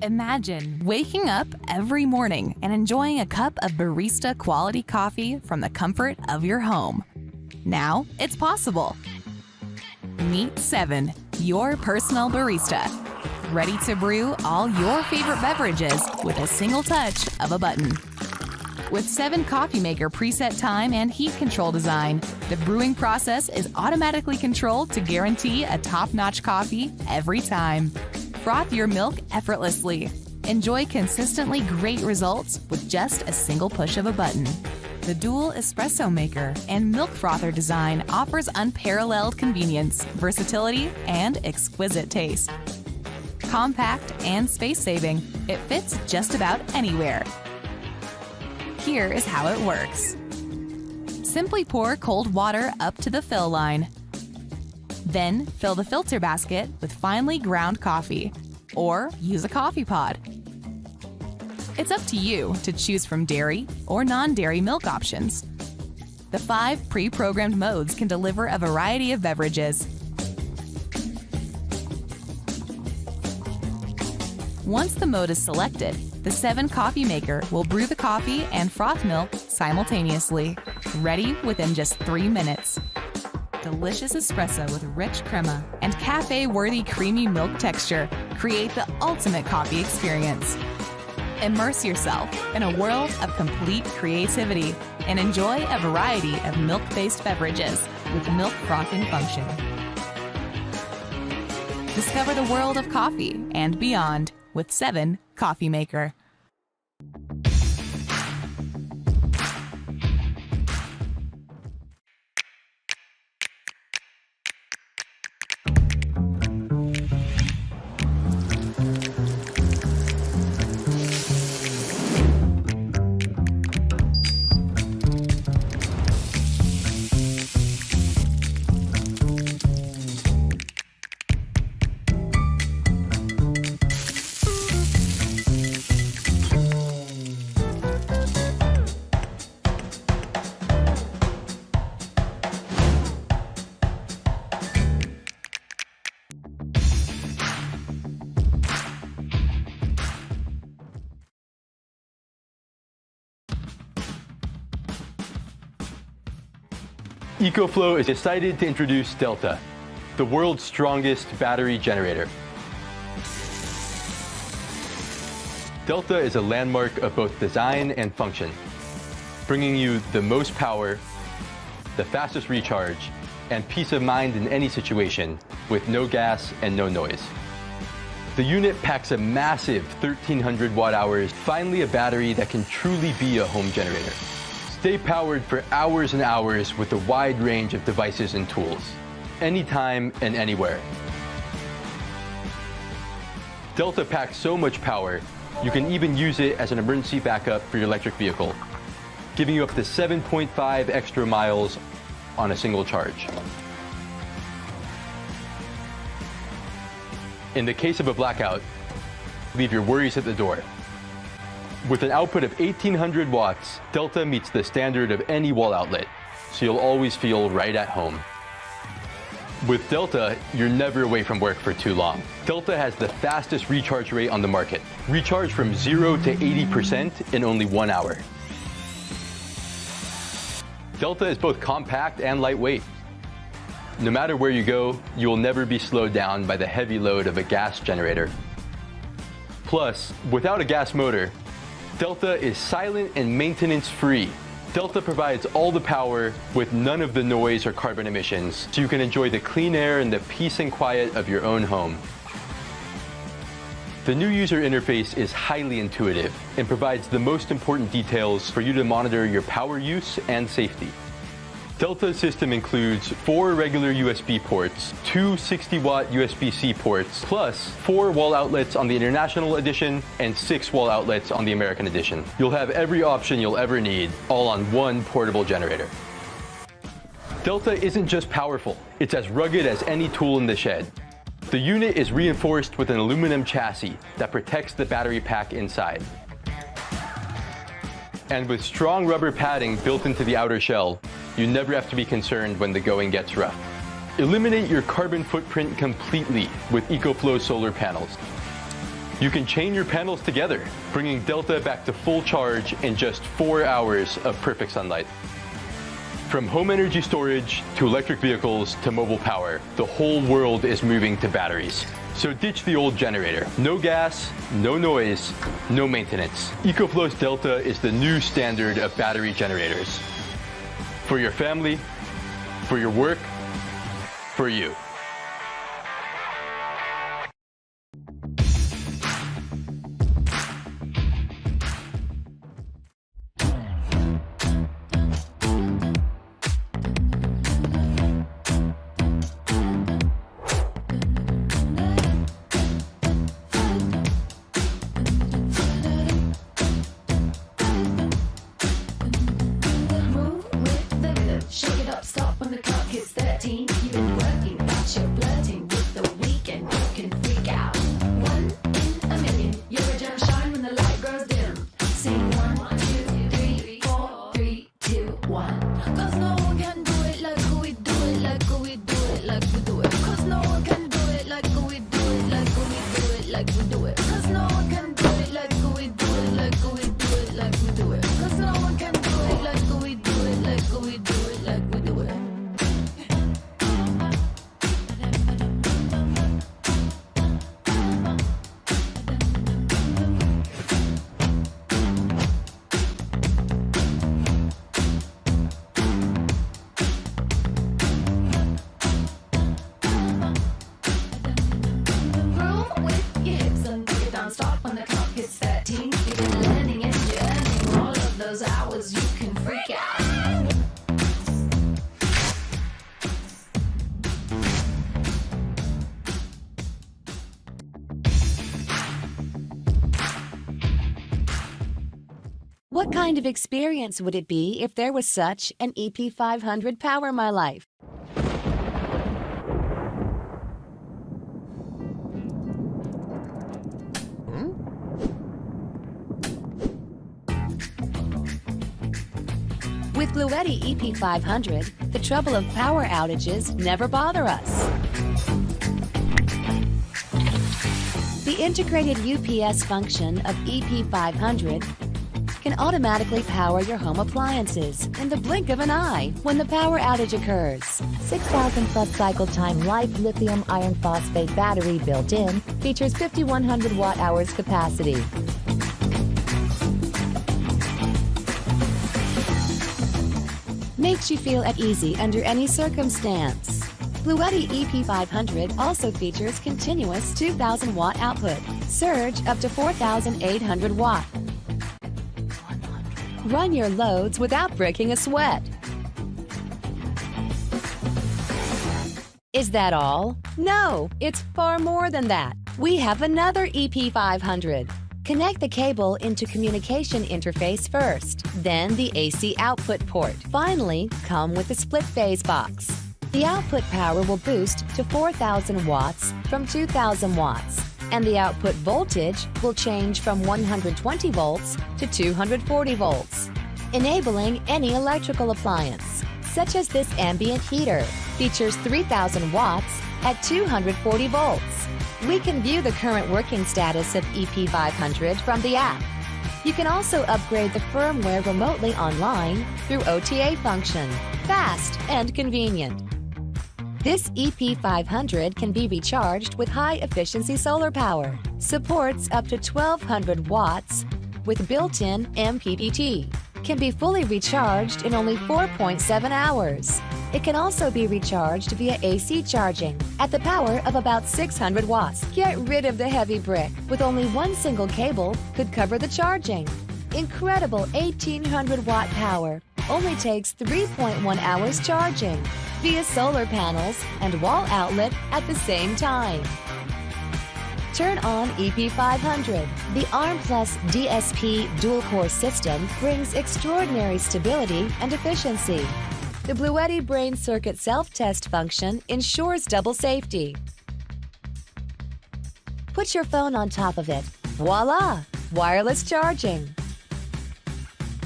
Imagine waking up every morning and enjoying a cup of barista quality coffee from the comfort of your home. Now it's possible. Meet 7, your personal barista. Ready to brew all your favorite beverages with a single touch of a button. With 7 Coffee Maker preset time and heat control design, the brewing process is automatically controlled to guarantee a top-notch coffee every time. Froth your milk effortlessly. Enjoy consistently great results with just a single push of a button. The dual espresso maker and Milk Frother design offers unparalleled convenience, versatility, and exquisite taste. Compact and space-saving, it fits just about anywhere. Here is how it works. Simply pour cold water up to the fill line. Then fill the filter basket with finely ground coffee, or use a coffee pod. It's up to you to choose from dairy or non-dairy milk options. The 5 pre-programmed modes can deliver a variety of beverages. Once the mode is selected, the 7 Coffee Maker will brew the coffee and froth milk simultaneously, ready within just 3 minutes. Delicious espresso with rich crema and cafe-worthy creamy milk texture create the ultimate coffee experience. Immerse yourself in a world of complete creativity and enjoy a variety of milk-based beverages with milk frothing function. Discover the world of coffee and beyond with 7 Coffee Maker. EcoFlow is excited to introduce Delta, the world's strongest battery generator. Delta is a landmark of both design and function, bringing you the most power, the fastest recharge, and peace of mind in any situation with no gas and no noise. The unit packs a massive 1,300 watt-hours, finally a battery that can truly be a home generator. Stay powered for hours and hours with a wide range of devices and tools, anytime and anywhere. Delta packs so much power, you can even use it as an emergency backup for your electric vehicle, giving you up to 7.5 extra miles on a single charge. In the case of a blackout, leave your worries at the door. With an output of 1,800 watts, Delta meets the standard of any wall outlet, so you'll always feel right at home. With Delta, you're never away from work for too long. Delta has the fastest recharge rate on the market. Recharge from 0 to 80% in only 1 hour. Delta is both compact and lightweight. No matter where you go, you will never be slowed down by the heavy load of a gas generator. Plus, without a gas motor, Delta is silent and maintenance-free. Delta provides all the power with none of the noise or carbon emissions, so you can enjoy the clean air and the peace and quiet of your own home. The new user interface is highly intuitive and provides the most important details for you to monitor your power use and safety. Delta's system includes 4 regular USB ports, 2 60-watt USB-C ports, plus 4 wall outlets on the International Edition and 6 wall outlets on the American Edition. You'll have every option you'll ever need, all on one portable generator. Delta isn't just powerful, it's as rugged as any tool in the shed. The unit is reinforced with an aluminum chassis that protects the battery pack inside. And with strong rubber padding built into the outer shell, you never have to be concerned when the going gets rough. Eliminate your carbon footprint completely with EcoFlow solar panels. You can chain your panels together, bringing Delta back to full charge in just 4 hours of perfect sunlight. From home energy storage to electric vehicles to mobile power, the whole world is moving to batteries. So ditch the old generator. No gas, no noise, no maintenance. EcoFlow's Delta is the new standard of battery generators. For your family, for your work, for you. What kind of experience would it be if there was such an EP500 Power My Life? With Bluetti EP500, the trouble of power outages never bother us. The integrated UPS function of EP500 can automatically power your home appliances in the blink of an eye when the power outage occurs. 6,000 plus cycle time life lithium iron phosphate battery built in, features 5,100 watt-hours capacity. Makes you feel at ease under any circumstance. Bluetti EP500 also features continuous 2,000 watt output, surge up to 4,800 watt. Run your loads without breaking a sweat. Is that all? No, it's far more than that. We have another EP500. Connect the cable into communication interface first, then the AC output port. Finally, come with a split-phase box. The output power will boost to 4,000 watts from 2,000 watts, and the output voltage will change from 120 volts to 240 volts, enabling any electrical appliance, such as this ambient heater. Features 3,000 watts at 240 volts. We can view the current working status of EP500 from the app. You can also upgrade the firmware remotely online through OTA function. Fast and convenient. This EP500 can be recharged with high-efficiency solar power. Supports up to 1,200 watts with built-in MPPT. Can be fully recharged in only 4.7 hours. It can also be recharged via AC charging at the power of about 600 watts. Get rid of the heavy brick. With only one single cable could cover the charging. Incredible 1,800 watt power. Only takes 3.1 hours charging via solar panels and wall outlet at the same time. Turn on EP500. The ARM Plus DSP dual-core system brings extraordinary stability and efficiency. The Bluetti Brain Circuit self-test function ensures double safety. Put your phone on top of it. Voila! Wireless charging.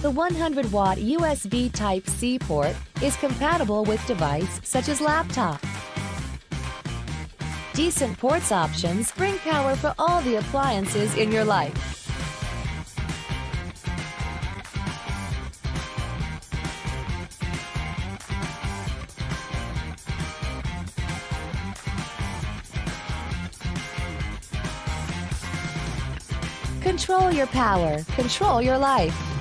The 100-watt USB Type-C port is compatible with devices such as laptop. Decent ports options bring power for all the appliances in your life. Control your power. Control your life.